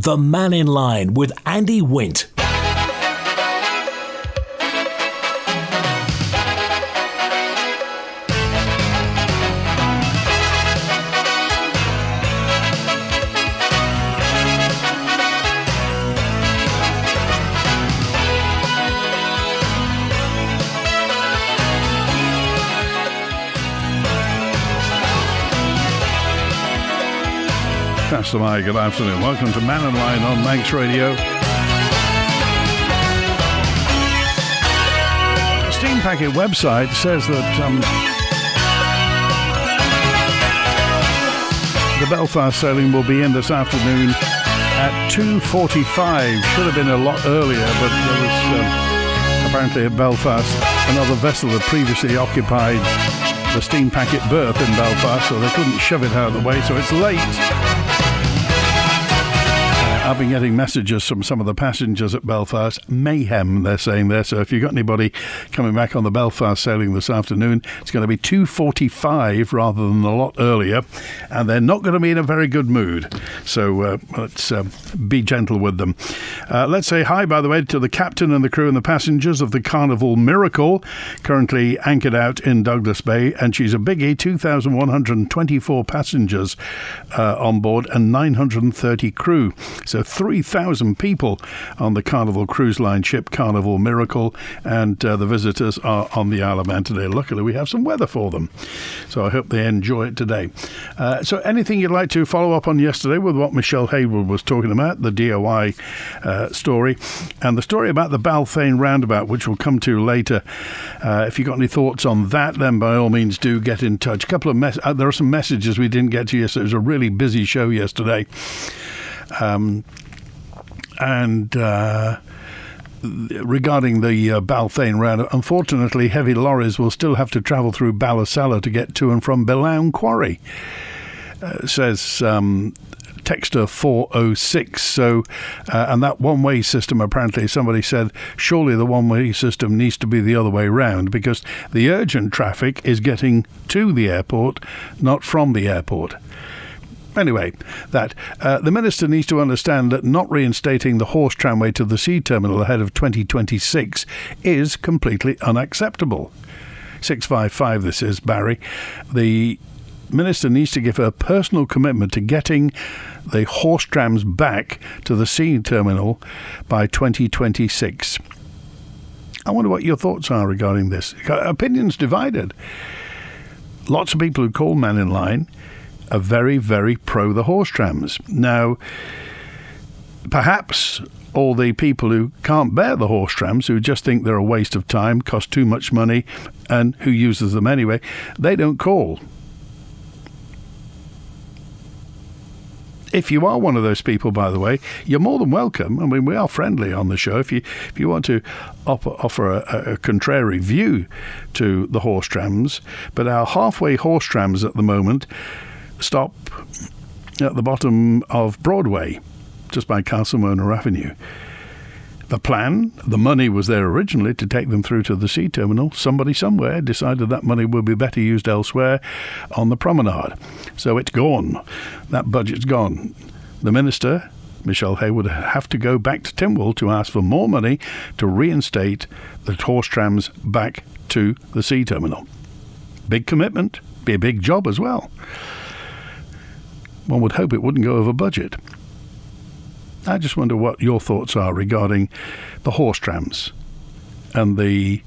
The Mannin Line with Andy Wint. Hi, good afternoon. Welcome to Mannin Line on Manx Radio. The Steam Packet website says that the Belfast sailing will be in this afternoon at 2:45. Should have been a lot earlier, but there was apparently at Belfast another vessel that previously occupied the Steam Packet berth in Belfast, so they couldn't shove it out of the way, so it's late. I've been getting messages from some of the passengers at Belfast. Mayhem, they're saying there. So if you've got anybody coming back on the Belfast sailing this afternoon, it's going to be 2:45 rather than a lot earlier. And they're not going to be in a very good mood. So let's be gentle with them. Let's say hi, by the way, to the captain and the crew and the passengers of the Carnival Miracle, currently anchored out in Douglas Bay. And she's a biggie, 2,124 passengers on board and 930 crew. So 3,000 people on the Carnival Cruise Line ship Carnival Miracle, and the visitors are on the Isle of Man today. Luckily, we have some weather for them, so I hope they enjoy it today. So anything you'd like to follow up on yesterday with what Michelle Hayward was talking about, the DOI story, and the story about the Balfane roundabout, which we'll come to later. If you've got any thoughts on that, then by all means do get in touch. There are some messages we didn't get to yesterday. It was a really busy show yesterday. Regarding the Balfane round, unfortunately, heavy lorries will still have to travel through Ballasalla to get to and from Belown Quarry, says Texter 406. So, and that one-way system, apparently, somebody said, surely the one-way system needs to be the other way round because the urgent traffic is getting to the airport, not from the airport. Anyway, the Minister needs to understand that not reinstating the horse tramway to the sea terminal ahead of 2026 is completely unacceptable. 655, this is Barry. The Minister needs to give her personal commitment to getting the horse trams back to the sea terminal by 2026. I wonder what your thoughts are regarding this. Opinions divided. Lots of people who call Mannin Line are very, very pro the horse trams. Now, perhaps all the people who can't bear the horse trams, who just think they're a waste of time, cost too much money, and who uses them anyway, they don't call. If you are one of those people, by the way, you're more than welcome. I mean, we are friendly on the show. If you want to offer a contrary view to the horse trams, but our halfway horse trams at the moment stop at the bottom of Broadway, just by Castlemona Avenue. The plan, the money was there originally to take them through to the sea terminal. Somebody somewhere decided that money would be better used elsewhere on the promenade. So it's gone. That budget's gone. The Minister, Michelle Hayward, would have to go back to Tynwald to ask for more money to reinstate the horse trams back to the sea terminal. Big commitment, be a big job as well. One would hope it wouldn't go over budget. I just wonder what your thoughts are regarding the horse trams and the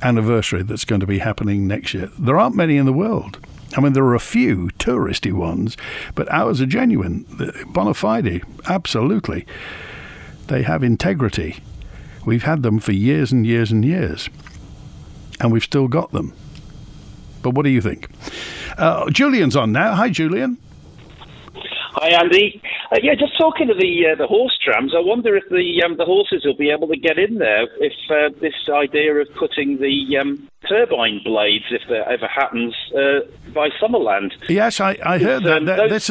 anniversary that's going to be happening next year. There aren't many in the world. I mean, there are a few touristy ones, but ours are genuine, bona fide, absolutely. They have integrity. We've had them for years and years and years, and we've still got them. But what do you think? Julian's on now. Hi, Julian. Hi, Andy. Just talking to the horse trams, I wonder if the horses will be able to get in there if this idea of putting the turbine blades, if that ever happens, by Summerland. Yes, I heard that. This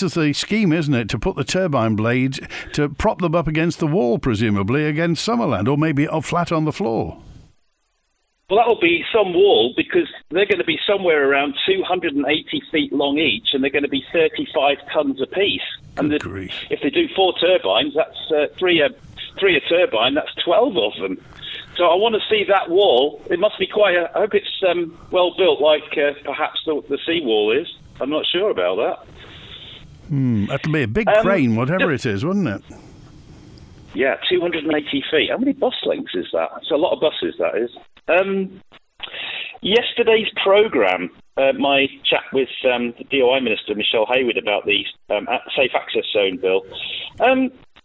is the scheme, isn't it? To put the turbine blades, to prop them up against the wall, presumably, against Summerland, or maybe flat on the floor. Well, that'll be some wall, because they're going to be somewhere around 280 feet long each, and they're going to be 35 tons apiece. And if they do 4 turbines, that's three a turbine. That's 12 of them. So I want to see that wall. It must be quite. I hope it's well built, like perhaps the seawall is. I'm not sure about that. That'll be a big crane, whatever it is, wouldn't it? Yeah, 280 feet. How many bus lengths is that? It's a lot of buses, that is. Yesterday's programme, my chat with the DOI Minister, Michelle Hayward, about the Safe Access Zone bill,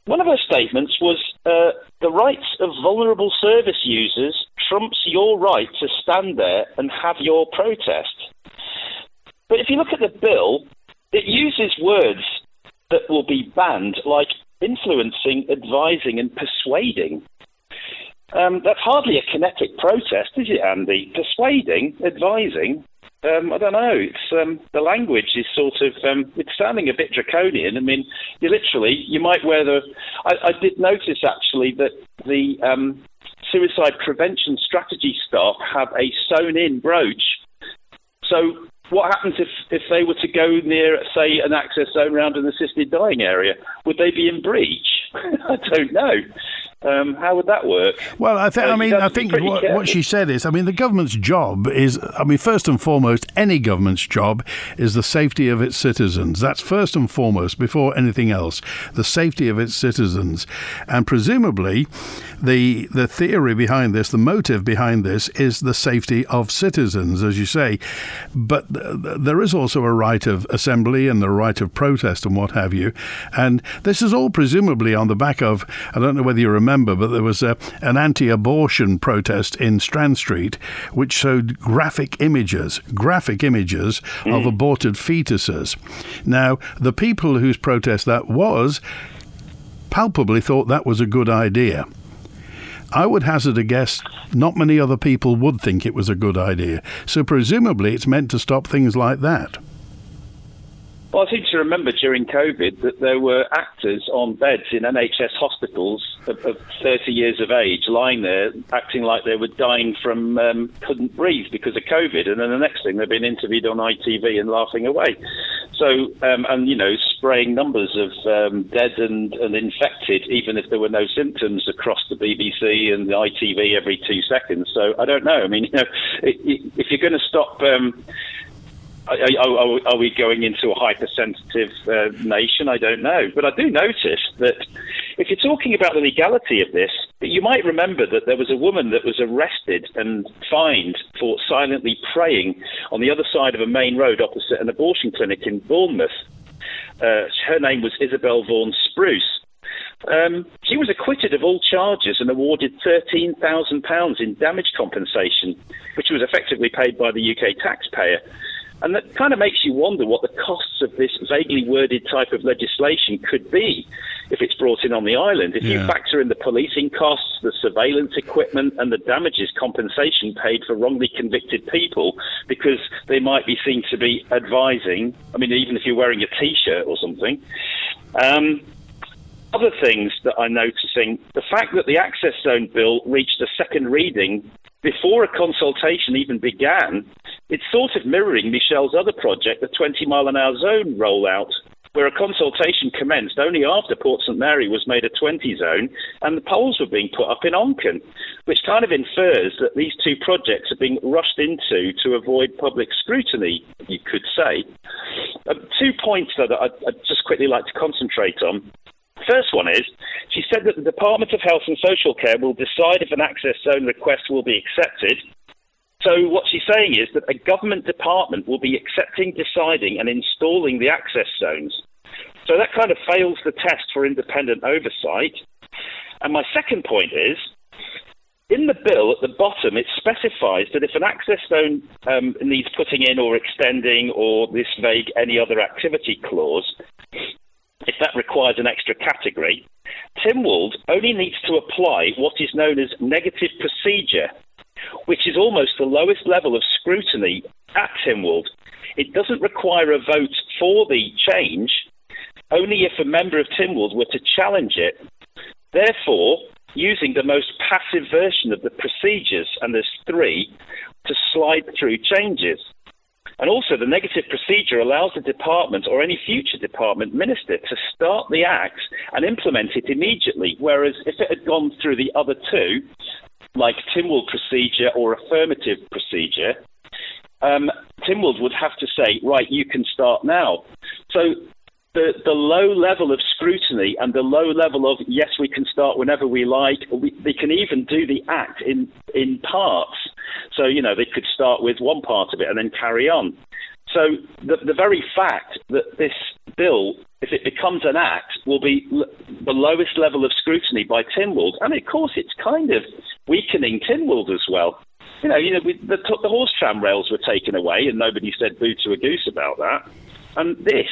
one of her statements was, the rights of vulnerable service users trumps your right to stand there and have your protest. But if you look at the bill, it uses words that will be banned, like influencing, advising and persuading. That's hardly a kinetic protest, is it, Andy? Persuading, advising, I don't know. It's the language is sort of it's sounding a bit draconian. I mean, you might wear the. I did notice actually that the suicide prevention strategy staff have a sewn-in brooch. So what happens if they were to go near, say, an access zone around an assisted dying area? Would they be in breach? I don't know. How would that work? Well, I think what she said is, the government's job is, first and foremost, any government's job is the safety of its citizens. That's first and foremost, before anything else, the safety of its citizens. And presumably, the theory behind this, the motive behind this, is the safety of citizens, as you say. But there is also a right of assembly and the right of protest and what have you. And this is all presumably on the back of, I don't know whether you remember, but there was an anti-abortion protest in Strand Street which showed graphic images of aborted fetuses. Now, the people whose protest that was palpably thought that was a good idea. I would hazard a guess not many other people would think it was a good idea. So presumably it's meant to stop things like that. Well, I seem to remember during COVID that there were actors on beds in NHS hospitals of 30 years of age lying there acting like they were dying from couldn't breathe because of COVID, and then the next thing they've been interviewed on ITV and laughing away. So, spraying numbers of dead and infected, even if there were no symptoms, across the BBC and the ITV every 2 seconds. So I don't know. If you're going to stop... Are we going into a hypersensitive nation? I don't know. But I do notice that if you're talking about the legality of this, you might remember that there was a woman that was arrested and fined for silently praying on the other side of a main road opposite an abortion clinic in Bournemouth. Her name was Isabel Vaughan Spruce. She was acquitted of all charges and awarded £13,000 in damage compensation, which was effectively paid by the UK taxpayer. And that kind of makes you wonder what the costs of this vaguely worded type of legislation could be if it's brought in on the island. If you factor in the policing costs, the surveillance equipment, and the damages compensation paid for wrongly convicted people because they might be seen to be advising, even if you're wearing a T-shirt or something. Other things that I'm noticing, the fact that the Access Zone bill reached a second reading before a consultation even began, it's sort of mirroring Michelle's other project, the 20-mile-an-hour zone rollout, where a consultation commenced only after Port St Mary was made a 20 zone and the poles were being put up in Onchan, which kind of infers that these two projects are being rushed into to avoid public scrutiny, you could say. 2 points, though, that I'd just quickly like to concentrate on. First one is, she said that the Department of Health and Social Care will decide if an access zone request will be accepted. So what she's saying is that a government department will be accepting, deciding and installing the access zones. So that kind of fails the test for independent oversight. And my second point is, in the bill at the bottom, it specifies that if an access zone needs putting in or extending or this vague any other activity clause, if that requires an extra category, Tynwald only needs to apply what is known as negative procedure, which is almost the lowest level of scrutiny at Tynwald. It doesn't require a vote for the change, only if a member of Tynwald were to challenge it. Therefore, using the most passive version of the procedures, and there's 3, to slide through changes. And also, the negative procedure allows the department or any future department minister to start the act and implement it immediately, whereas if it had gone through the other 2, like Tynwald procedure or affirmative procedure, Tynwald would have to say, right, you can start now. So the low level of scrutiny and the low level of, yes, we can start whenever we like, they can even do the act in parts. So, they could start with one part of it and then carry on. So the very fact that this bill, if it becomes an act, will be the lowest level of scrutiny by Tynwald. And, of course, it's kind of weakening Tynwald as well. The horse tram rails were taken away and nobody said boo to a goose about that. And this,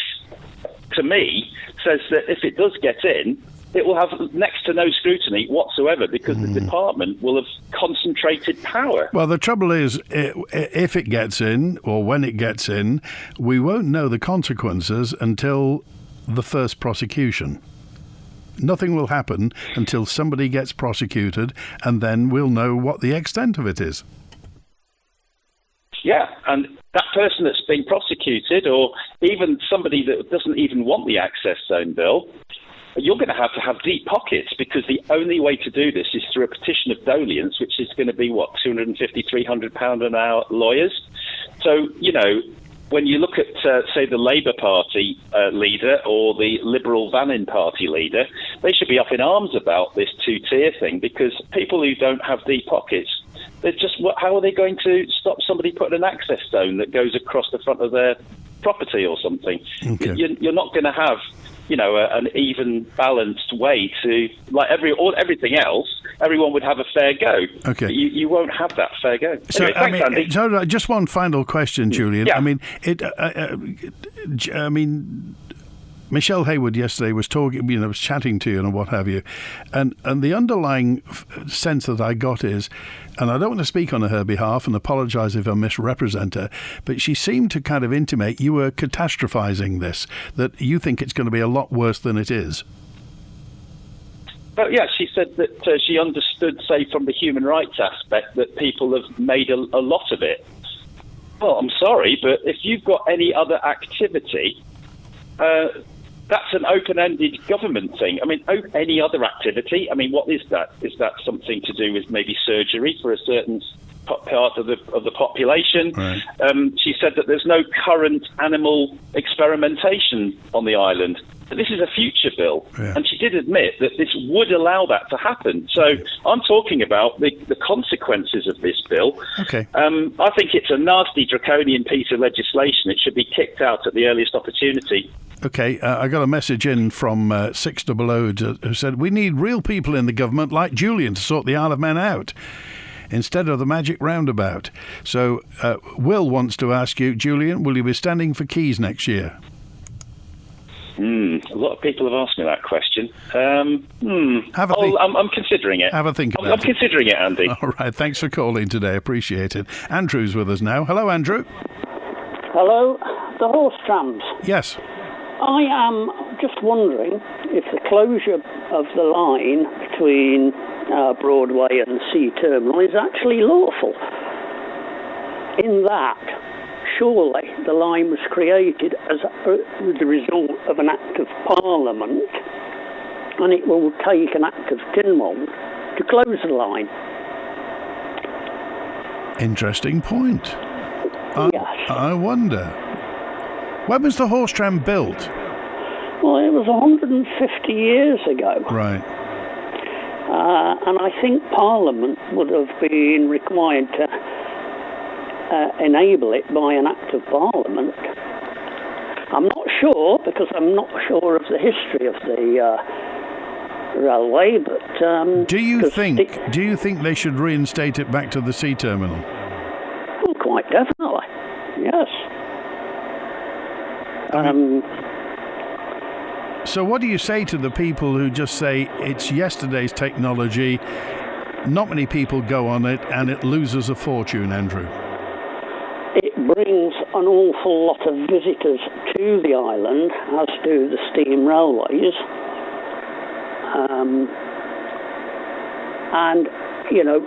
to me, says that if it does get in, it will have next to no scrutiny whatsoever because the department will have concentrated power. Well, the trouble is, if it gets in, or when it gets in, we won't know the consequences until the first prosecution. Nothing will happen until somebody gets prosecuted, and then we'll know what the extent of it is. Yeah, and that person that's been prosecuted, or even somebody that doesn't even want the access zone bill, you're going to have deep pockets, because the only way to do this is through a petition of dolience, which is going to be, £250, £300 an hour lawyers. So, when you look at, say, the Labour Party leader or the Liberal Mannin Party leader, they should be up in arms about this 2-tier thing, because people who don't have deep pockets, how are they going to stop somebody putting an access zone that goes across the front of their property or something? Okay. You're not going to have an even balanced way to, like everything else, everyone would have a fair go. Okay. You won't have that fair go. So, anyway, thanks, Andy. So just one final question, Julian. Yeah. Michelle Hayward yesterday was talking, was chatting to you and what have you, and the underlying sense that I got is, and I don't want to speak on her behalf and apologise if I misrepresent her, but she seemed to kind of intimate you were catastrophising this, that you think it's going to be a lot worse than it is. Well, yeah, she said that she understood, say, from the human rights aspect, that people have made a lot of it. Well, I'm sorry, but if you've got any other activity, that's an open-ended government thing. I mean, any other activity? I mean, what is that? Is that something to do with maybe surgery for a certain part of the population? Right. She said that there's no current animal experimentation on the island. But this is a future bill, and she did admit that this would allow that to happen. So I'm talking about the consequences of this bill. Okay. I think it's a nasty, draconian piece of legislation. It should be kicked out at the earliest opportunity. Okay, I got a message in from 600 who said, we need real people in the government like Julian to sort the Isle of Man out instead of the magic roundabout. So Will wants to ask you, Julian, will you be standing for Keys next year? A lot of people have asked me that question. I'm considering it. Have a think about it. I'm considering it, Andy. All right, thanks for calling today. Appreciate it. Andrew's with us now. Hello, Andrew. Hello, the horse trams. Yes. I am just wondering if the closure of the line between Broadway and the Sea Terminal is actually lawful. In that, surely the line was created as the result of an act of Parliament, and it will take an act of Tynwald to close the line. Interesting point. Yes. I wonder. When was the horse tram built? Well, it was 150 years ago. Right. And I think Parliament would have been required to enable it by an act of Parliament. I'm not sure, because I'm not sure of the history of the railway, but... Do you think they should reinstate it back to the sea terminal? Well, quite definitely, yes. So what do you say to the people who just say it's yesterday's technology, not many people go on it, and it loses a fortune, Andrew? It brings an awful lot of visitors to the island, as do the steam railways. And, you know,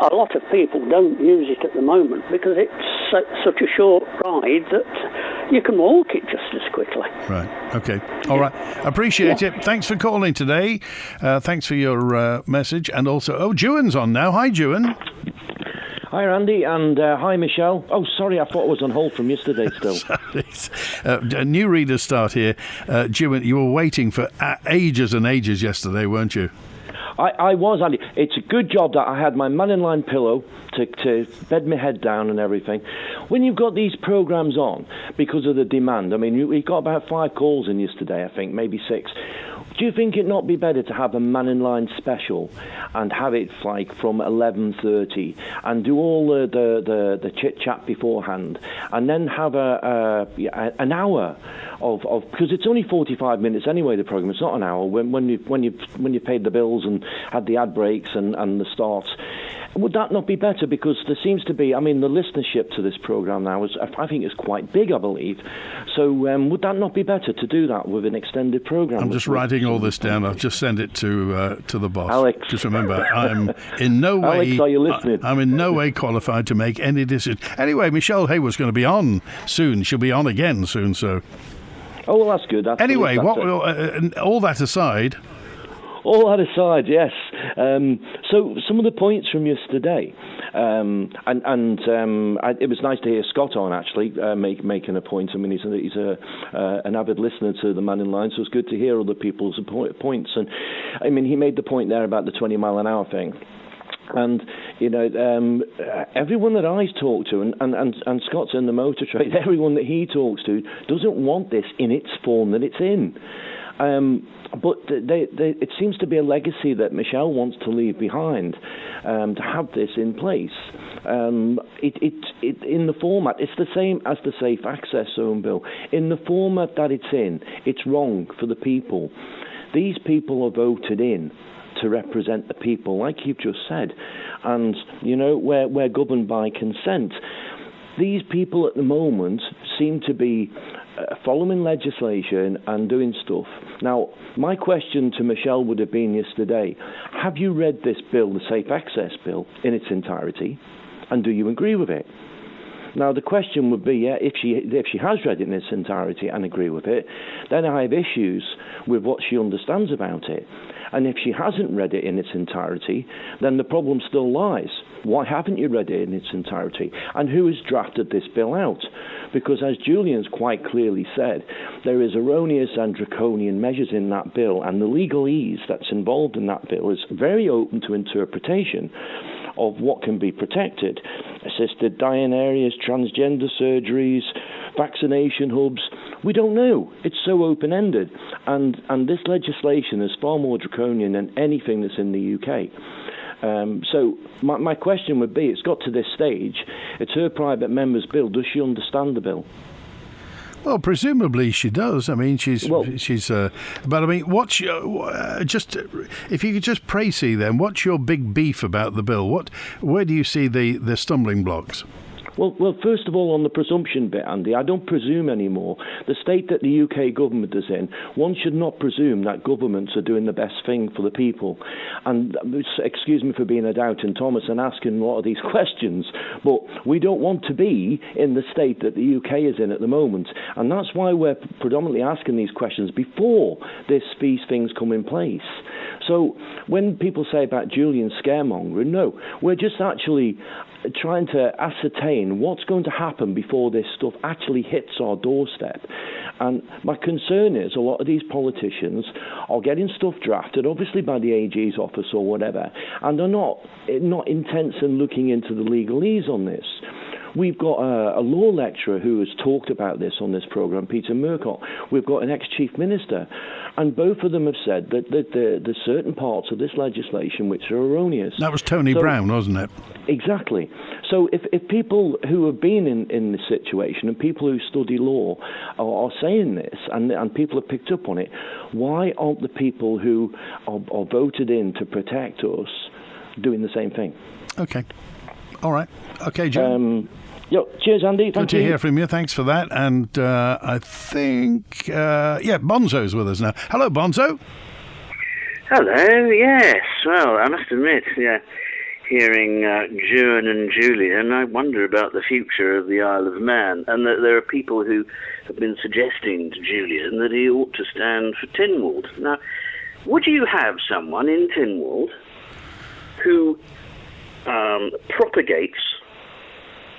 a lot of people don't use it at the moment because it's such a short ride that you can walk it just as quickly. Right. Okay. All right. Appreciate it. Thanks for calling today. Thanks for your message. And also, Juan's on now. Hi, Juan. Hi, Andy, and hi, Michelle. Oh, sorry, I thought I was on hold from yesterday still. New readers start here. Juan, you were waiting for ages and ages yesterday, weren't you? I was, Andy. It's a good job that I had my Mannin Line pillow to bed my head down and everything. When you've got these programmes on, because of the demand, I mean, we got about 5 calls in yesterday, I think, maybe 6. Do you think it'd not be better to have a Mannin Line special and have it like from 11:30 and do all the chit chat beforehand, and then have an hour of because it's only 45 minutes anyway, the programme. It's not an hour when you paid the bills and had the ad breaks and the starts. Would that not be better? Because there seems to be, I mean, the listenership to this programme now I think is quite big, I believe. So would that not be better to do that with an extended programme? I'm just writing all this down. I'll just send it to the boss. Alex. Just remember, I'm in no way. Alex, are you listening? I'm in no way qualified to make any decision. Anyway, Michelle Hayward's going to be on soon. She'll be on again soon. So. Oh, well, that's good. Anyway, all that aside. All that aside, yes. So some of the points from yesterday, it was nice to hear Scott on actually making a point. I mean, he's an avid listener to the Mannin Line, so it's good to hear other people's points. And I mean, he made the point there about the 20 mile an hour thing. And, you know, everyone that I talk to, and Scott's in the motor trade, everyone that he talks to doesn't want this in its form that it's in. But it seems to be a legacy that Michelle wants to leave behind, to have this in place. It in the format, it's the same as the Safe Access Zone Bill. In the format that it's in, it's wrong for the people. These people are voted in to represent the people, like you've just said. And, you know, we're governed by consent. These people at the moment seem to be following legislation and doing stuff. Now, my question to Michelle would have been yesterday, have you read this bill, the Safe Access Bill, in its entirety, and do you agree with it? Now, the question would be, if she has read it in its entirety and agree with it, then I have issues with what she understands about it. And if she hasn't read it in its entirety, then the problem still lies. Why haven't you read it in its entirety? And who has drafted this bill out? Because as Julian's quite clearly said, there is erroneous and draconian measures in that bill, and the legalese that's involved in that bill is very open to interpretation of what can be protected. Assisted dying areas, transgender surgeries, vaccination hubs. We don't know. It's so open-ended. And this legislation is far more draconian than anything that's in the UK. So my question would be, it's got to this stage, it's her private member's bill. Does she understand the bill? Well, presumably she does. I mean, she's. But I mean, what's your, just if you could just précis then, what's your big beef about the bill? Where do you see the stumbling blocks? Well, first of all, on the presumption bit, Andy, I don't presume anymore. The state that the UK government is in, one should not presume that governments are doing the best thing for the people. And excuse me for being a doubting Thomas and asking a lot of these questions, but we don't want to be in the state that the UK is in at the moment. And that's why we're predominantly asking these questions before these things come in place. So when people say about Julian scaremongering, no, we're just actually trying to ascertain what's going to happen before this stuff actually hits our doorstep. And my concern is a lot of these politicians are getting stuff drafted, obviously by the AG's office or whatever, and they're not intense in looking into the legalese on this. We've got a law lecturer who has talked about this on this programme, Peter Murcott. We've got an ex-chief minister. And both of them have said that there's certain parts of this legislation which are erroneous. That was Tony Brown, wasn't it? Exactly. So if people who have been in this situation and people who study law are saying this and people have picked up on it, why aren't the people who are voted in to protect us doing the same thing? Okay. All right. Okay, Joe. Cheers, Andy. Good to hear from you. Thanks for that. And I think, Bonzo's with us now. Hello, Bonzo. Hello, yes. Well, I must admit, hearing Juan and Julian, I wonder about the future of the Isle of Man, and that there are people who have been suggesting to Julian that he ought to stand for Tynwald. Now, would you have someone in Tynwald who propagates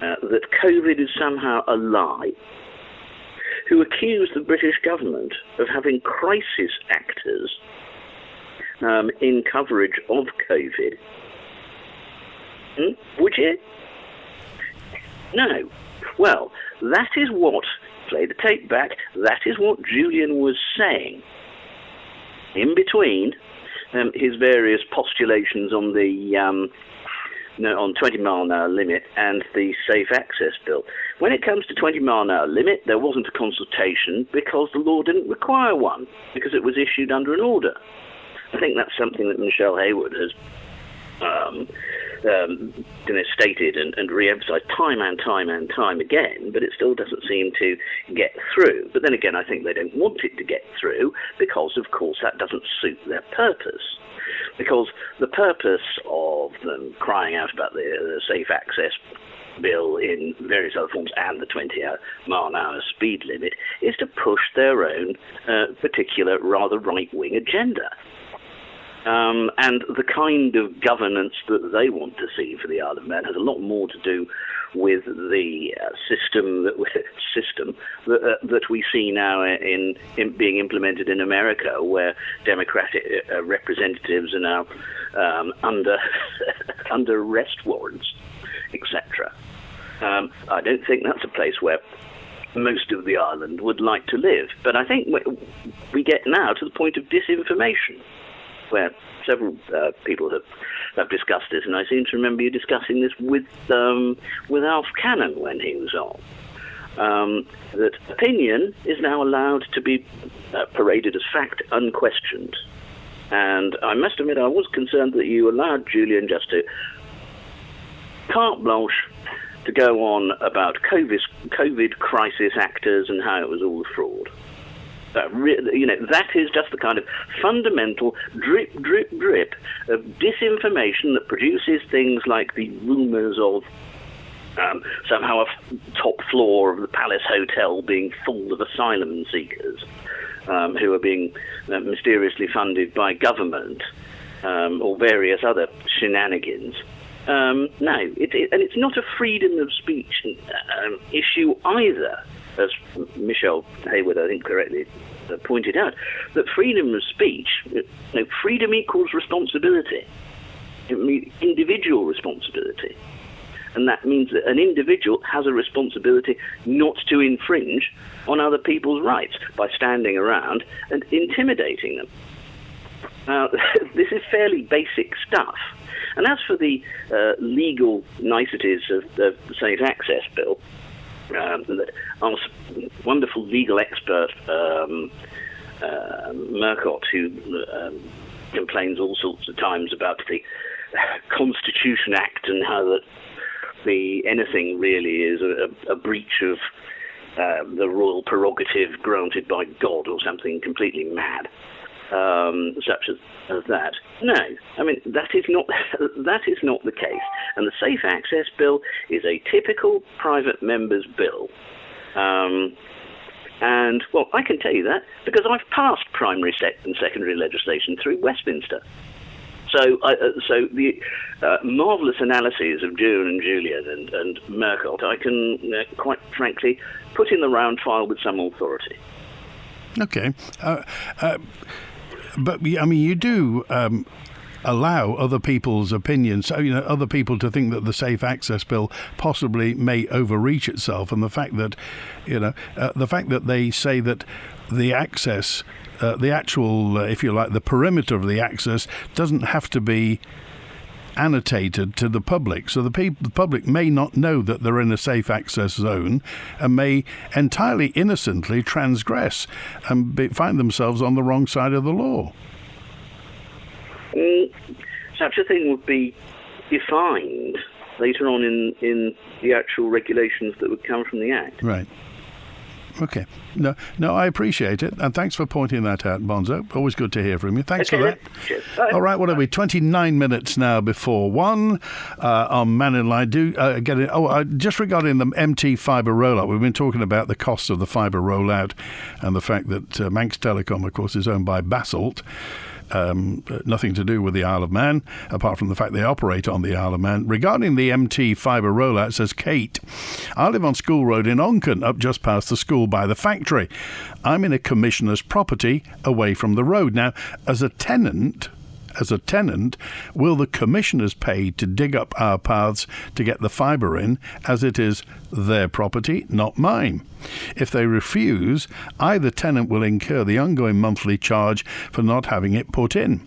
that COVID is somehow a lie, who accuse the British government of having crisis actors in coverage of COVID? Would you? No. Well, that is what, play the tape back, that is what Julian was saying in between his various postulations on the on 20 mile an hour limit and the safe access bill. When it comes to 20 mile an hour limit, there wasn't a consultation because the law didn't require one, because it was issued under an order. I think that's something that Michelle Hayward has stated and re-emphasised time and time again, but it still doesn't seem to get through. But then again, I think they don't want it to get through because, of course, that doesn't suit their purpose. Because the purpose of them crying out about the safe access bill in various other forms and the 20 mile an hour speed limit is to push their own particular rather right-wing agenda. And the kind of governance that they want to see for the Isle of Man has a lot more to do with the system that we see now in being implemented in America, where Democratic representatives are now under arrest warrants, etc. I don't think that's a place where most of the island would like to live. But I think we get now to the point of disinformation, where several people have discussed this, and I seem to remember you discussing this with Alf Cannon when he was on. That opinion is now allowed to be paraded as fact unquestioned. And I must admit I was concerned that you allowed Julian just to carte blanche to go on about COVID crisis actors and how it was all a fraud. That is just the kind of fundamental drip, drip, drip of disinformation that produces things like the rumours of somehow a top floor of the Palace Hotel being full of asylum seekers who are being mysteriously funded by government or various other shenanigans. No, and it's not a freedom of speech issue either, as Michelle Hayward, I think, correctly pointed out, that freedom of speech, freedom equals responsibility. It means individual responsibility. And that means that an individual has a responsibility not to infringe on other people's rights by standing around and intimidating them. Now, this is fairly basic stuff. And as for the legal niceties of the Safe Access Bill, that our wonderful legal expert, Murcott, who complains all sorts of times about the Constitution Act and how anything really is a breach of the royal prerogative granted by God or something completely mad, such as that. No, I mean that is not the case. And the Safe Access Bill is a typical private member's bill. And well, I can tell you that because I've passed primary and secondary legislation through Westminster. So the marvellous analyses of June and Julian and Murcott, I can quite frankly put in the round file with some authority. Okay. But, I mean, you do allow other people's opinions, other people to think that the Safe Access Bill possibly may overreach itself, and the fact that, they say that the access, the actual, if you like, the perimeter of the access doesn't have to be annotated to the public, so the public may not know that they're in a safe access zone and may entirely innocently transgress and find themselves on the wrong side of the law. Such a thing would be defined later on in the actual regulations that would come from the Act. Right. Okay. No, I appreciate it, and thanks for pointing that out, Bonzo. Always good to hear from you. Thanks for that. Cheers. All right, what are we? 29 minutes now before 1 on Mannin Line. Just regarding the MT fibre rollout, we've been talking about the cost of the fibre rollout and the fact that Manx Telecom, of course, is owned by Basalt. Nothing to do with the Isle of Man, apart from the fact they operate on the Isle of Man. Regarding the MT fibre rollout, says Kate, I live on School Road in Onchan, up just past the school by the factory. I'm in a commissioner's property away from the road. Now, as a tenant, will the commissioners pay to dig up our paths to get the fibre in, as it is their property, not mine? If they refuse, either tenant will incur the ongoing monthly charge for not having it put in.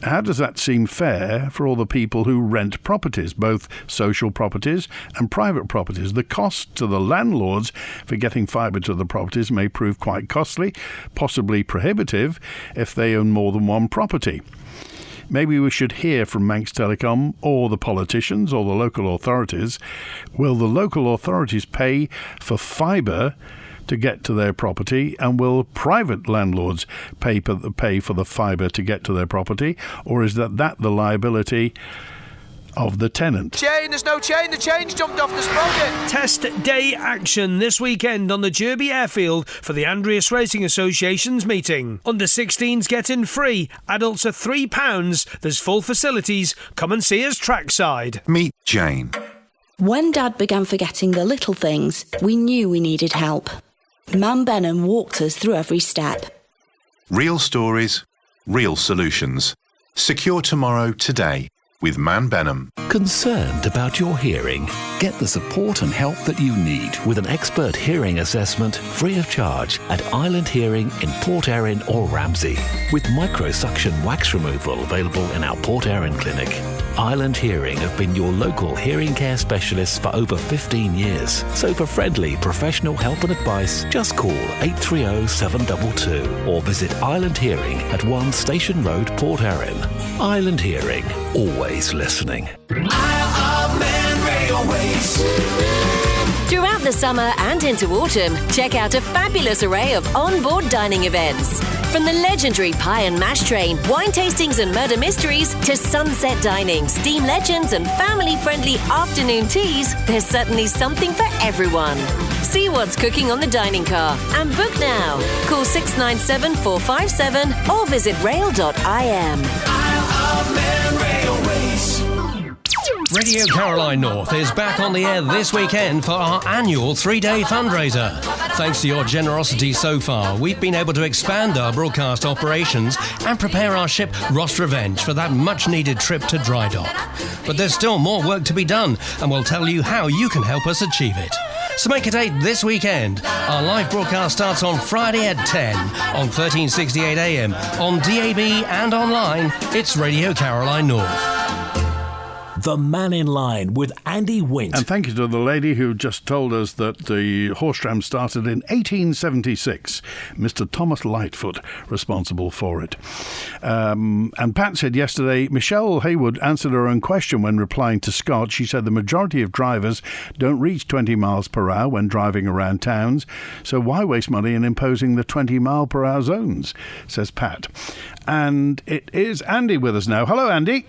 How does that seem fair for all the people who rent properties, both social properties and private properties? The cost to the landlords for getting fibre to the properties may prove quite costly, possibly prohibitive, if they own more than one property. Maybe we should hear from Manx Telecom or the politicians or the local authorities. Will the local authorities pay for fibre to get to their property, and will private landlords pay for the fibre to get to their property, or is that the liability of the tenant? There's no chain, the chain's jumped off the sprocket. Test day action this weekend on the Derby Airfield for the Andreas Racing Association's meeting. Under 16s get in free, adults are £3. There's full facilities. Come and see us trackside. Meet Jane. When Dad began forgetting the little things, we knew we needed help. Mum Benham walked us through every step. Real stories, real solutions. Secure tomorrow today with Man Benham. Concerned about your hearing? Get the support and help that you need with an expert hearing assessment free of charge at Island Hearing in Port Erin or Ramsey, with microsuction wax removal available in our Port Erin clinic. Island Hearing have been your local hearing care specialists for over 15 years. So for friendly professional help and advice, just call 830 722 or visit Island Hearing at 1 Station Road, Port Erin. Island Hearing, always listening. Isle of Man Railways. Throughout the summer and into autumn, check out a fabulous array of on-board dining events. From the legendary pie and mash train, wine tastings and murder mysteries, to sunset dining, steam legends and family-friendly afternoon teas, there's certainly something for everyone. See what's cooking on the dining car and book now. Call 697 457 or visit rail.im. Isle of Man Railways. Radio Caroline North is back on the air this weekend for our annual 3-day fundraiser. Thanks to your generosity so far, we've been able to expand our broadcast operations and prepare our ship Ross Revenge for that much-needed trip to dry dock. But there's still more work to be done, and we'll tell you how you can help us achieve it. So make a date this weekend. Our live broadcast starts on Friday at 10 on 1368 AM, on DAB and online. It's Radio Caroline North. The Mannin Line with Andy Wint. And thank you to the lady who just told us that the horse tram started in 1876. Mr. Thomas Lightfoot, responsible for it. And Pat said yesterday, Michelle Haywood answered her own question when replying to Scott. She said the majority of drivers don't reach 20 miles per hour when driving around towns. So why waste money in imposing the 20 mile per hour zones, says Pat. And it is Andy with us now. Hello, Andy.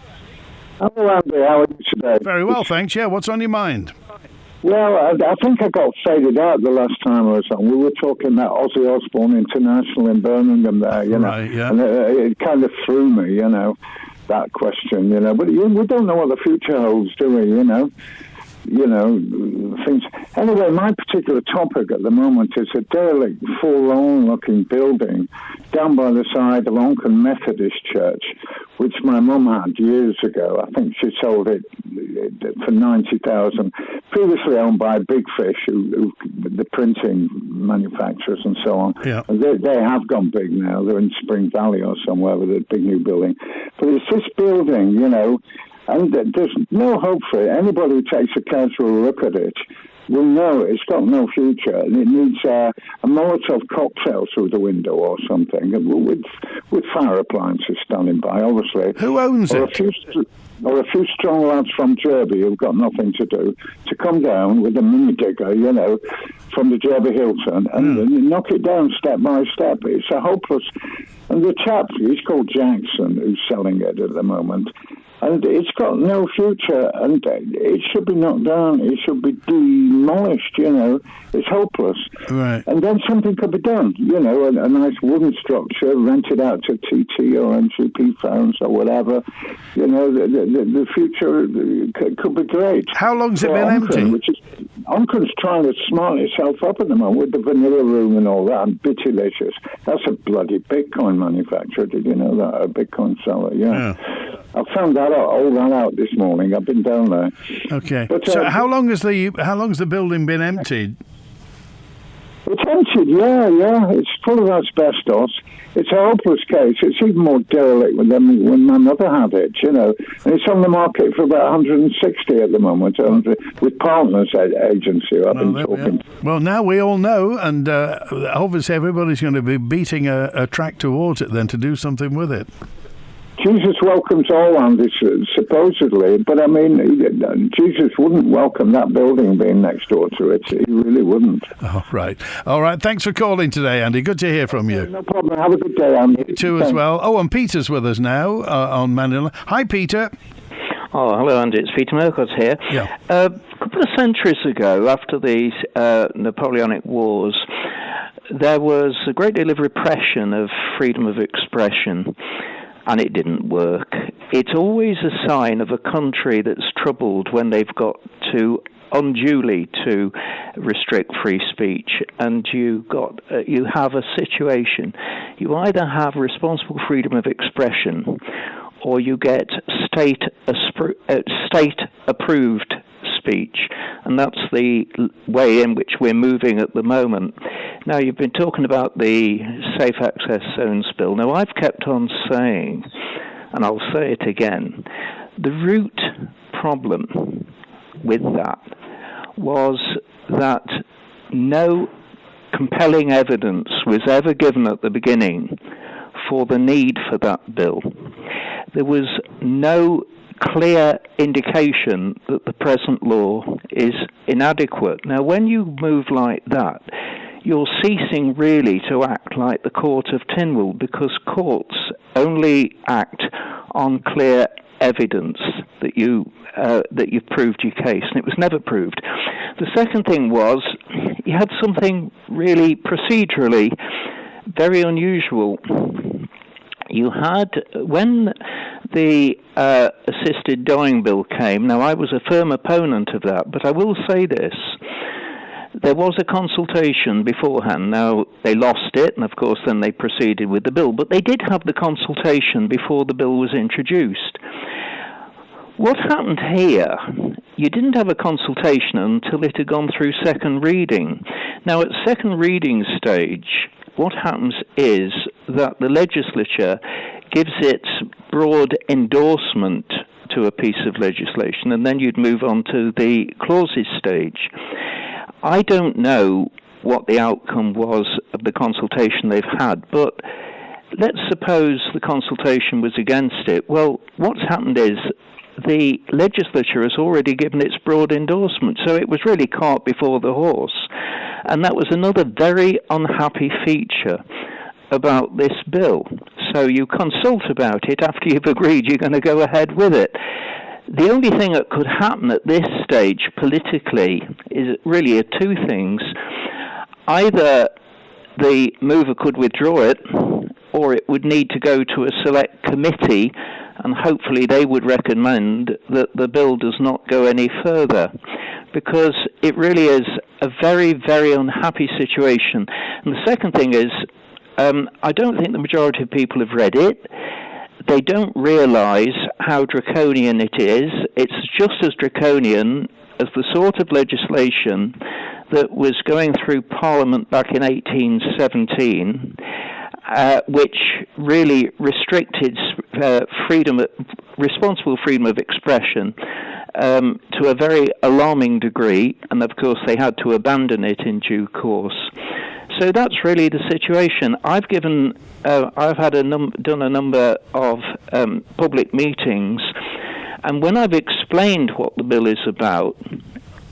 Hello, Andy. How are you today? Very well, thanks. Yeah, what's on your mind? Well, I think I got faded out the last time I was on. We were talking about Ozzy Osbourne International in Birmingham there, you know. Right, yeah. And it kind of threw me, you know, that question, you know. But we don't know what the future holds, do we, you know? You know, things. Anyway, my particular topic at the moment is a derelict, forlorn-looking building down by the side of Onchan Methodist Church, which my mum had years ago. I think she sold it for $90,000. Previously owned by Big Fish, who the printing manufacturers and so on. Yeah. And they have gone big now. They're in Spring Valley or somewhere with a big new building. But it's this building, you know. And there's no hope for it. Anybody who takes a casual look at it will know it's got no future, and it needs a Molotov cocktail through the window or something, with fire appliances standing by, obviously. Who owns it? Or a few strong lads from Derby who've got nothing to do to come down with a mini digger, you know, from the Derby Hilton and knock it down step by step. It's a hopeless... And the chap, he's called Jackson, who's selling it at the moment, and it's got no future, and it should be knocked down. It should be demolished, It's hopeless. Right. And then something could be done, a nice wooden structure, rented out to TT or NGP firms or whatever. The future could be great. How long's it been empty? Onchan's trying to smart itself up at the moment with the vanilla room and all that, and Bittylicious. That's a bloody Bitcoin manufacturer. Did you know that? A Bitcoin seller, yeah. I found all that out this morning. I've been down there. Okay. But, so how long's the building been emptied? It's emptied, yeah. It's full of asbestos. It's a hopeless case. It's even more derelict than when my mother had it, And it's on the market for about 160 at the moment, with Partners Agency, who I've been talking to. Well, now we all know, and obviously everybody's going to be beating a track towards it then to do something with it. Jesus welcomes all, Andy, supposedly, but I mean, Jesus wouldn't welcome that building being next door to it. He really wouldn't. Oh, right. All right. Thanks for calling today, Andy. Good to hear from you. No problem. Have a good day, Andy. You too, as well. Oh, and Peter's with us now on Mannin Line. Hi, Peter. Oh, hello, Andy. It's Peter Merkos here. Yeah. A couple of centuries ago, after the Napoleonic Wars, there was a great deal of repression of freedom of expression, and it didn't work. It's always a sign of a country that's troubled when they've got to unduly to restrict free speech, and you have a situation. You either have responsible freedom of expression, or you get state-approved speech, and that's the way in which we're moving at the moment. Now, you've been talking about the Safe Access Zones bill. Now, I've kept on saying, and I'll say it again, the root problem with that was that no compelling evidence was ever given at the beginning for the need for that bill. There was no clear indication that the present law is inadequate. Now, when you move like that, you're ceasing really to act like the Court of Tynwald, because courts only act on clear evidence that you've proved your case, and it was never proved. The second thing was you had something really procedurally very unusual. You had, when the assisted dying bill came, now I was a firm opponent of that, but I will say this, there was a consultation beforehand. Now, they lost it, and of course then they proceeded with the bill, but they did have the consultation before the bill was introduced. What happened here, you didn't have a consultation until it had gone through second reading. Now, at second reading stage, what happens is that the legislature gives its broad endorsement to a piece of legislation, and then you'd move on to the clauses stage. I don't know what the outcome was of the consultation they've had, but let's suppose the consultation was against it. Well, what's happened is the legislature has already given its broad endorsement, so it was really cart before the horse. And that was another very unhappy feature about this bill. So you consult about it after you've agreed you're going to go ahead with it. The only thing that could happen at this stage politically is really two things. Either the mover could withdraw it, or it would need to go to a select committee, and hopefully they would recommend that the bill does not go any further, because it really is a very, very unhappy situation. And the second thing is, I don't think the majority of people have read it. They don't realise how draconian it is. It's just as draconian as the sort of legislation that was going through Parliament back in 1817, which really restricted responsible freedom of expression to a very alarming degree, and of course they had to abandon it in due course. So that's really the situation. I've done a number of public meetings, and when I've explained what the bill is about,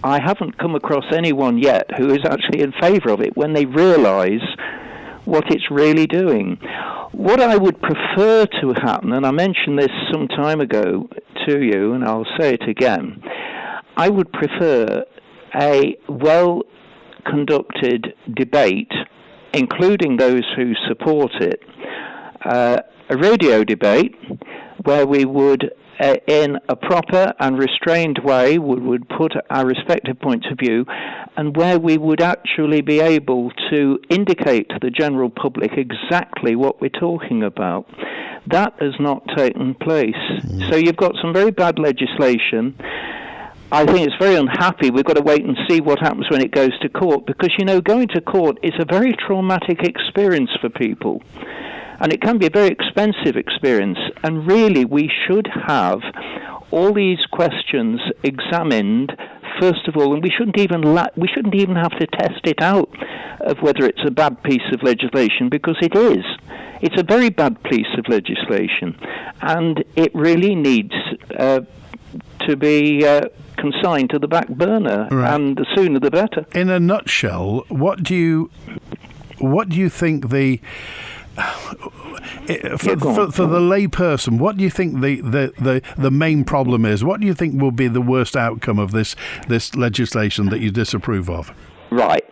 I haven't come across anyone yet who is actually in favour of it when they realise what it's really doing. What I would prefer to happen, and I mentioned this some time ago to you, and I'll say it again, I would prefer a well-conducted debate, including those who support it, a radio debate where we would, in a proper and restrained way, would put our respective points of view, and where we would actually be able to indicate to the general public exactly what we're talking about. That has not taken place. So you've got some very bad legislation. I think it's very unhappy. We've got to wait and see what happens when it goes to court, because, going to court is a very traumatic experience for people. And it can be a very expensive experience. And really, we should have all these questions examined first of all, and we shouldn't even have to test it out of whether it's a bad piece of legislation, because it is. It's a very bad piece of legislation, and it really needs to be consigned to the back burner, right. And the sooner the better. In a nutshell, what do you think the for the lay person, what do you think the main problem is? What do you think will be the worst outcome of this legislation that you disapprove of? Right.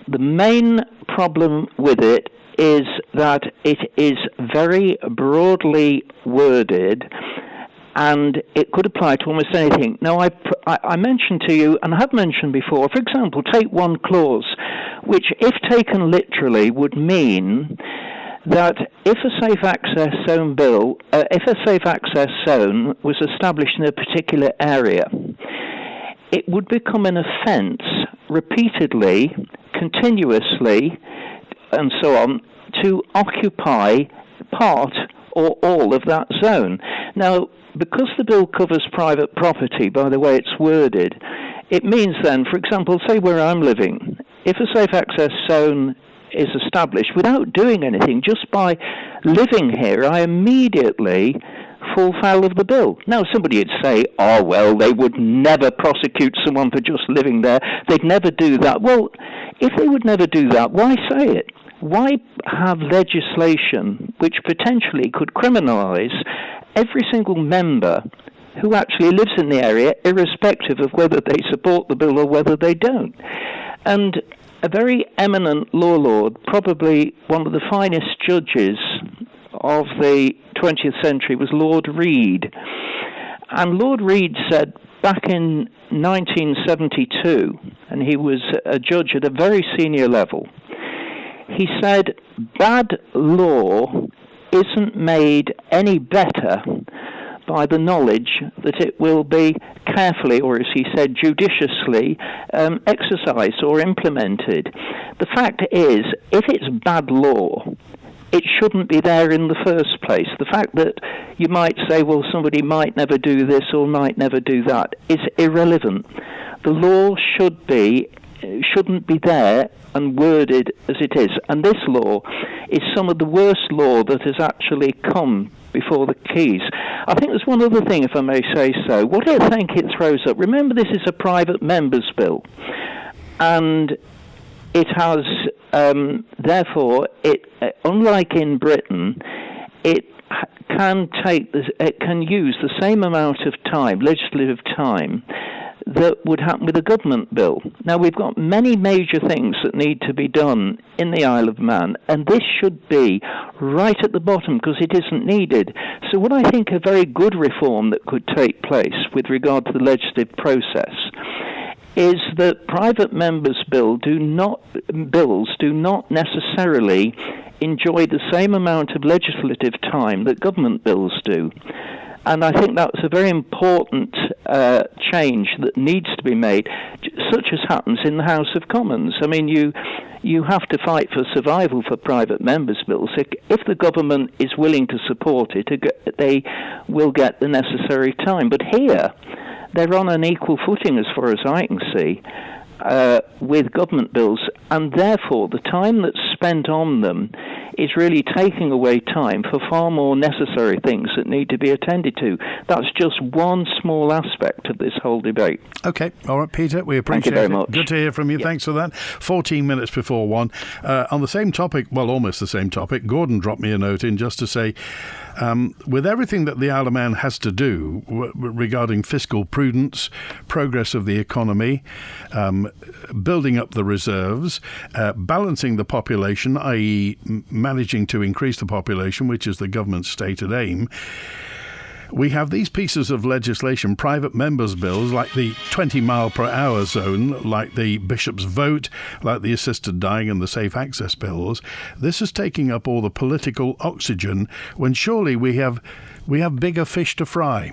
The main problem with it is that it is very broadly worded, and it could apply to almost anything. Now, I mentioned to you, and I have mentioned before, for example, take one clause, which, if taken literally, would mean that if a safe access zone was established in a particular area, it would become an offence repeatedly, continuously, and so on, to occupy part or all of that zone. Now, because the bill covers private property, by the way it's worded, it means then, for example, say where I'm living, if a safe access zone is established without doing anything, just by living here, I immediately fall foul of the bill. Now, somebody would say, oh, well, they would never prosecute someone for just living there. They'd never do that. Well, if they would never do that, why say it? Why have legislation which potentially could criminalise every single member who actually lives in the area, irrespective of whether they support the bill or whether they don't? And a very eminent law lord, probably one of the finest judges of the 20th century, was Lord Reed. And Lord Reed said back in 1972, and he was a judge at a very senior level, he said, bad law isn't made any better by the knowledge that it will be carefully, or as he said, judiciously exercised or implemented. The fact is, if it's bad law, it shouldn't be there in the first place. The fact that you might say, well, somebody might never do this or might never do that is irrelevant. The law shouldn't be there and worded as it is. And this law is some of the worst law that has actually come before the keys. I think there's one other thing, if I may say so. What I think it throws up, remember this is a private member's bill, and it has, therefore, unlike in Britain, it can use the same amount of time, legislative time, that would happen with a government bill. Now, we've got many major things that need to be done in the Isle of Man, and this should be right at the bottom because it isn't needed. So what I think a very good reform that could take place with regard to the legislative process is that private members' bills do not necessarily enjoy the same amount of legislative time that government bills do. And I think that's a very important change that needs to be made, such as happens in the House of Commons. I mean, you have to fight for survival for private members' bills. If the government is willing to support it, they will get the necessary time. But here, they're on an equal footing, as far as I can see, with government bills, and therefore the time that's spent on them is really taking away time for far more necessary things that need to be attended to. That's just one small aspect of this whole debate. Okay, all right, Peter, we appreciate Thank you very it. much. Good to hear from you. Yeah. Thanks for that. 14 minutes before 1. On the same topic, well, almost the same topic, Gordon dropped me a note in just to say, with everything that the Isle of Man has to do regarding fiscal prudence, progress of the economy, building up the reserves, balancing the population, i.e. managing to increase the population, which is the government's stated aim, we have these pieces of legislation, private members' bills, like the 20-mile-per-hour zone, like the Bishop's Vote, like the assisted dying and the safe access bills. This is taking up all the political oxygen when surely we have bigger fish to fry.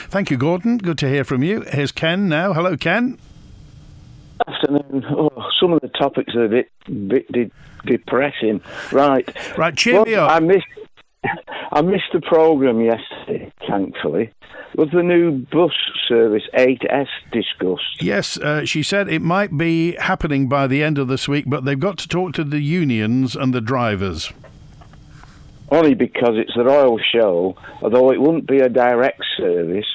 Thank you, Gordon. Good to hear from you. Here's Ken now. Hello, Ken. Afternoon. Oh, some of the topics are a bit depressing. Right, cheer me up. I missed the programme yesterday, thankfully. Was the new bus service 8S discussed? Yes, she said it might be happening by the end of this week, but they've got to talk to the unions and the drivers. Only because it's the Royal Show, although it wouldn't be a direct service,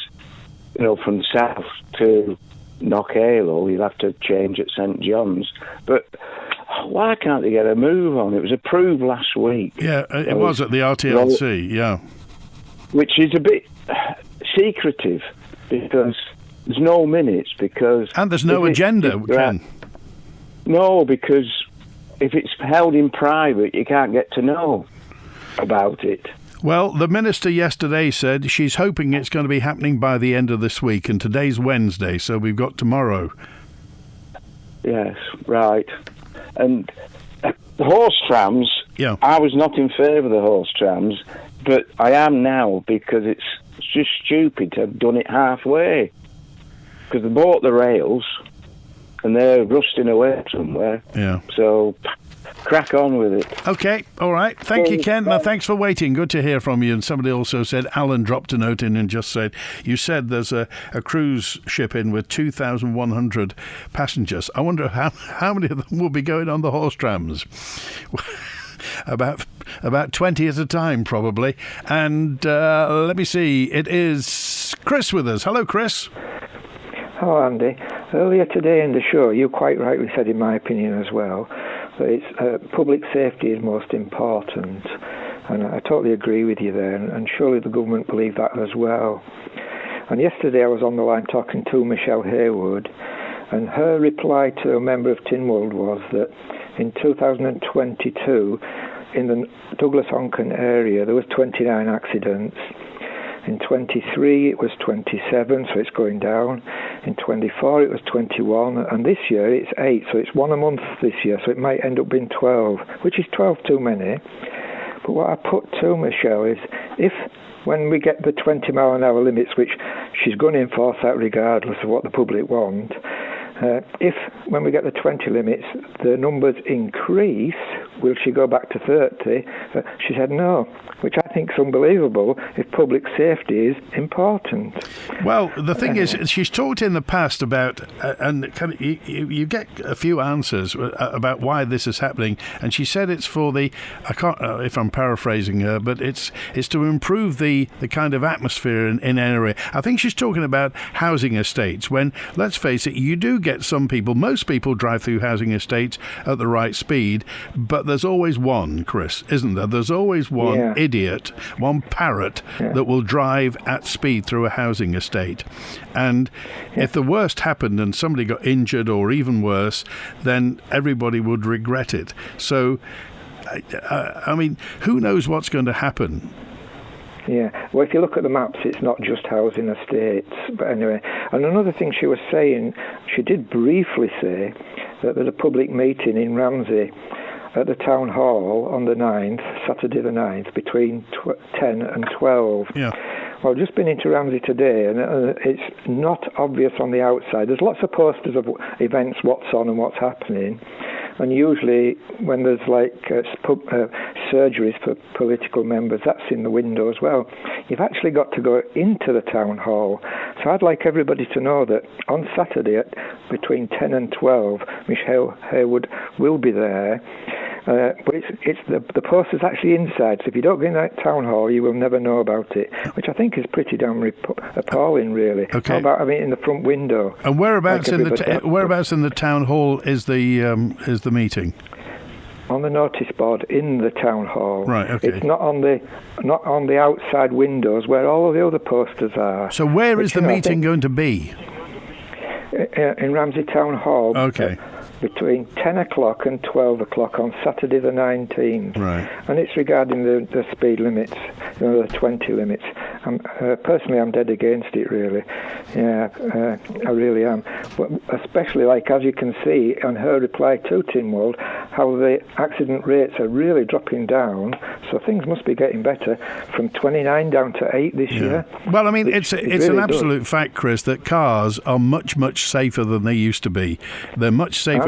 from south to Knockalo, you'll have to change at St John's. But why can't they get a move on? It was approved last week. Yeah, it was at the RTLC, yeah. Which is a bit secretive because there's no minutes. And there's no agenda, Ken. No, because if it's held in private, you can't get to know about it. Well, the minister yesterday said she's hoping it's going to be happening by the end of this week, and today's Wednesday, so we've got tomorrow. Yes, right. And the horse trams, I was not in favour of the horse trams, but I am now because it's just stupid to have done it halfway. Because they bought the rails and they're rusting away somewhere. Yeah. So crack on with it. Okay, all right. Thank you, Ken. Now, thanks for waiting. Good to hear from you. And somebody also said, Alan dropped a note in and just said, you said there's a cruise ship in with 2,100 passengers. I wonder how many of them will be going on the horse trams. About 20 at a time, probably. And let me see. It is Chris with us. Hello, Chris. Hello, Andy. Earlier today in the show, you quite rightly said, in my opinion as well, that it's public safety is most important, and I totally agree with you there, and surely the government believe that as well. And yesterday I was on the line talking to Michelle Haywood, and her reply to a member of Tynwald was that in 2022 in the Douglas Onchan area there was 29 accidents. In 23 it was 27, so it's going down. In 24 it was 21, and this year it's 8, so it's one a month this year, so it might end up being 12, which is 12 too many. But what I put to Michelle is, if when we get the 20 mile an hour limits, which she's going to enforce that regardless of what the public want, if when we get the 20 limits the numbers increase, will she go back to 30? She said no, which I think is unbelievable if public safety is important. Well, the thing is, she's talked in the past about, and you get a few answers about why this is happening, and she said it's for the, I can't, if I'm paraphrasing her, but it's to improve the kind of atmosphere in an area. I think she's talking about housing estates, when, let's face it, you do get some people, most people drive through housing estates at the right speed, but there's always one, Chris, isn't there? There's always one idiot, one parrot that will drive at speed through a housing estate. And if the worst happened and somebody got injured or even worse, then everybody would regret it. So, I mean, who knows what's going to happen? Yeah, well, if you look at the maps, it's not just housing estates. But anyway, and another thing she was saying, she did briefly say that there's a public meeting in Ramsey at the town hall on the 9th, Saturday the 9th, between 10 and 12. Yeah. Well, I've just been into Ramsey today, and it's not obvious on the outside. There's lots of posters of events, what's on and what's happening. And usually when there's like surgeries for political members, that's in the window as well. You've actually got to go into the town hall. So I'd like everybody to know that on Saturday at between 10 and 12, Michelle Haywood will be there. But it's the post is actually inside, so if you don't go in that town hall, you will never know about it, which I think is pretty damn appalling, really. Okay. How about having it in the front window? And whereabouts in the town hall is the meeting? On the notice board in the town hall. Right. Okay. It's not on the outside windows where all of the other posters are. So where is the meeting going to be? In Ramsey Town Hall. Okay. Between 10 o'clock and 12 o'clock on Saturday the 19th. Right. And it's regarding the speed limits, the 20 limits. Personally, I'm dead against it, really. Yeah, I really am. But especially, as you can see on her reply to Tynwald, how the accident rates are really dropping down, so things must be getting better, from 29 down to 8 this year. Well, I mean, it's really an absolute fact, Chris, that cars are much, much safer than they used to be. They're much safer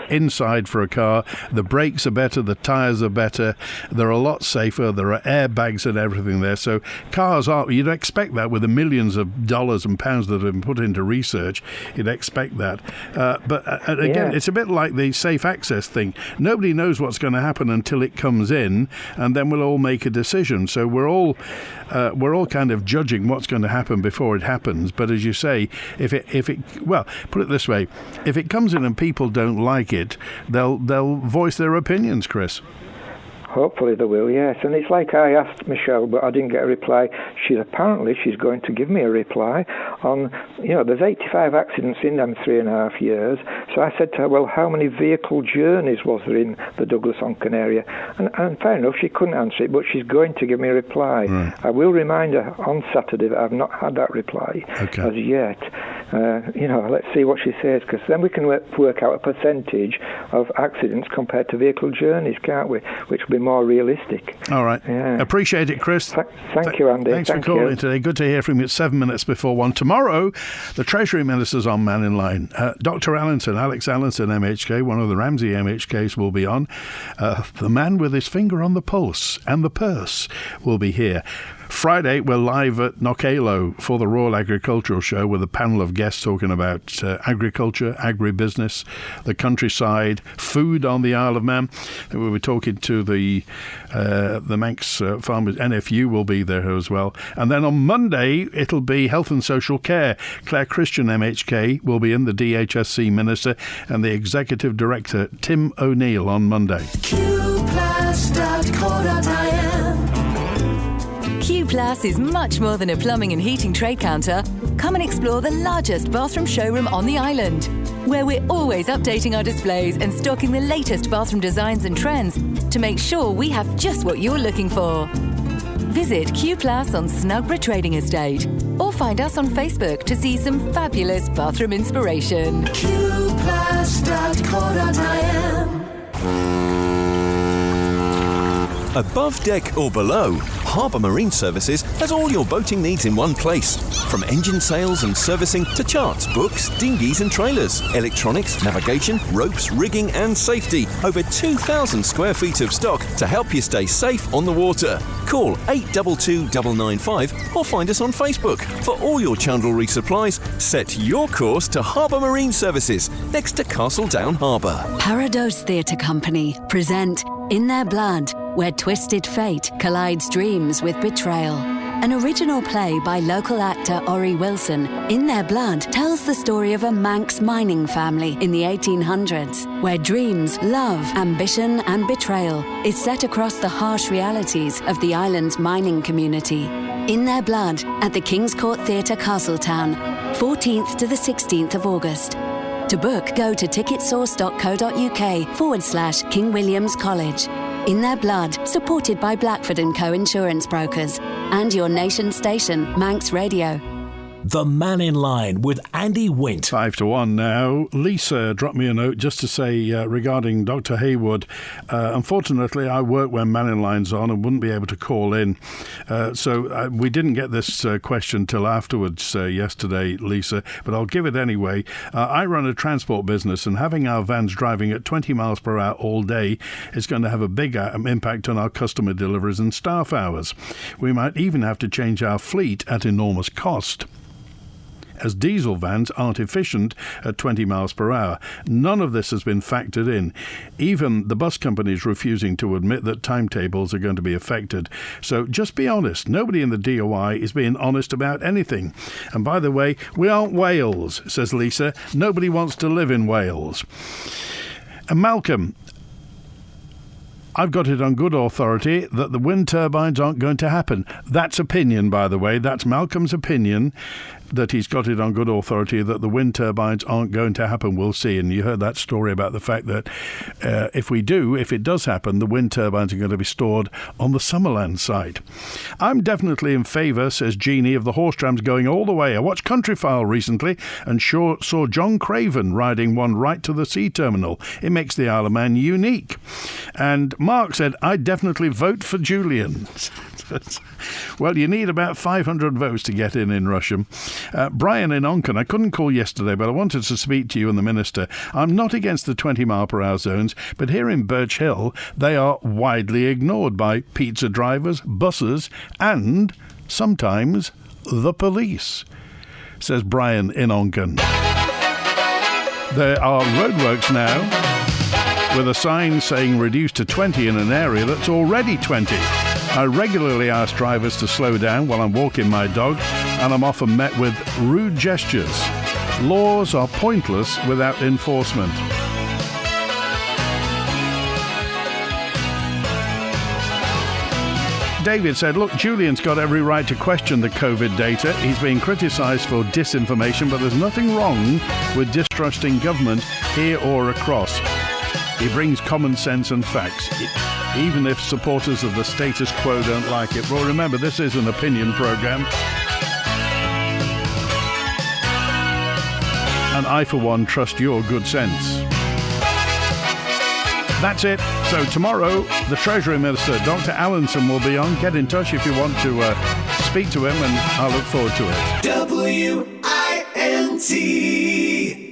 inside for a car. The brakes are better, the tyres are better, they're a lot safer, there are airbags and everything there. So cars are, you'd expect that with the millions of dollars and pounds that have been put into research, you'd expect that. But again, it's a bit like the safe access thing. Nobody knows what's going to happen until it comes in, and then we'll all make a decision. So we're all kind of judging what's going to happen before it happens. But as you say, if it well, put it this way, if it comes in and people don't like it, they'll voice their opinions, Chris. Hopefully they will, yes. And it's like I asked Michelle, but I didn't get a reply. She's going to give me a reply on, there's 85 accidents in them 3.5 years. So I said to her, well, how many vehicle journeys was there in the Douglas Onchan area? And fair enough, she couldn't answer it, but she's going to give me a reply. Right. I will remind her on Saturday that I've not had that reply as yet. Let's see what she says, because then we can work out a percentage of accidents compared to vehicle journeys, can't we? Which will be more realistic. All right. Yeah. Appreciate it, Chris. Thank you, Andy. Thanks for calling today. Good to hear from you. It's 7 minutes before 1. Tomorrow, the Treasury Minister's on Mannin Line. Dr. Alex Allenson, MHK, one of the Ramsey MHKs, will be on. The man with his finger on the pulse and the purse will be here. Friday, we're live at Knockalo for the Royal Agricultural Show with a panel of guests talking about agriculture, agribusiness, the countryside, food on the Isle of Man. And we'll be talking to the Manx Farmers. NFU will be there as well. And then on Monday, it'll be Health and Social Care. Claire Christian, MHK, will be in, the DHSC Minister, and the Executive Director, Tim O'Neill, on Monday. Q Plus is much more than a plumbing and heating trade counter. Come and explore the largest bathroom showroom on the island, where we're always updating our displays and stocking the latest bathroom designs and trends to make sure we have just what you're looking for. Visit Q Plus on Snugborough Trading Estate or find us on Facebook to see some fabulous bathroom inspiration. Qplus.co.il. Above deck or below, Harbour Marine Services has all your boating needs in one place. From engine sales and servicing to charts, books, dinghies and trailers, electronics, navigation, ropes, rigging and safety. Over 2,000 square feet of stock to help you stay safe on the water. Call 822 995 or find us on Facebook. For all your chandlery supplies, set your course to Harbour Marine Services, next to Castledown Harbour. Parados Theatre Company present In Their Blood, where twisted fate collides dreams with betrayal. An original play by local actor Ori Wilson, In Their Blood tells the story of a Manx mining family in the 1800s, where dreams, love, ambition and betrayal is set across the harsh realities of the island's mining community. In Their Blood at the King's Court Theatre, Castletown, 14th to the 16th of August. To book, go to ticketsource.co.uk/King William's College. In Their Blood, supported by Blackford & Co Insurance Brokers and your nation station, Manx Radio. The Mannin Line with Andy Wint. 5 to 1 now. Lisa dropped me a note just to say regarding Dr. Haywood. Unfortunately, I work when Mannin Line's on and wouldn't be able to call in. So we didn't get this question till afterwards yesterday, Lisa, but I'll give it anyway. I run a transport business, and having our vans driving at 20 miles per hour all day is going to have a big impact on our customer deliveries and staff hours. We might even have to change our fleet at enormous cost. as diesel vans aren't efficient at 20 miles per hour. None of this has been factored in. Even the bus companies refusing to admit that timetables are going to be affected. So just be honest. Nobody in the DOI is being honest about anything. And by the way, we aren't Wales, says Lisa. Nobody wants to live in Wales. And Malcolm, I've got it on good authority that the wind turbines aren't going to happen. That's opinion, by the way. That's Malcolm's opinion, that he's got it on good authority that the wind turbines aren't going to happen. We'll see. And you heard that story about the fact that if it does happen, the wind turbines are going to be stored on the Summerland site. I'm definitely in favour, says Jeannie, of the horse trams going all the way. I watched Countryfile recently and saw John Craven riding one right to the sea terminal. It makes the Isle of Man unique. And Mark said, I definitely vote for Julian. Well, you need about 500 votes to get in Rusham. Brian in Onchan, I couldn't call yesterday, but I wanted to speak to you and the Minister. I'm not against the 20 mile per hour zones, but here in Birch Hill, they are widely ignored by pizza drivers, buses, and sometimes the police, says Brian in Onchan. There are roadworks now with a sign saying reduced to 20 in an area that's already 20. I regularly ask drivers to slow down while I'm walking my dog, and I'm often met with rude gestures. Laws are pointless without enforcement. David said, look, Julian's got every right to question the COVID data. He's being criticised for disinformation, but there's nothing wrong with distrusting government here or across. He brings common sense and facts, even if supporters of the status quo don't like it. Well, remember, this is an opinion programme. And I, for one, trust your good sense. That's it. So tomorrow, the Treasury Minister, Dr. Allinson, will be on. Get in touch if you want to speak to him, and I look forward to it. WINT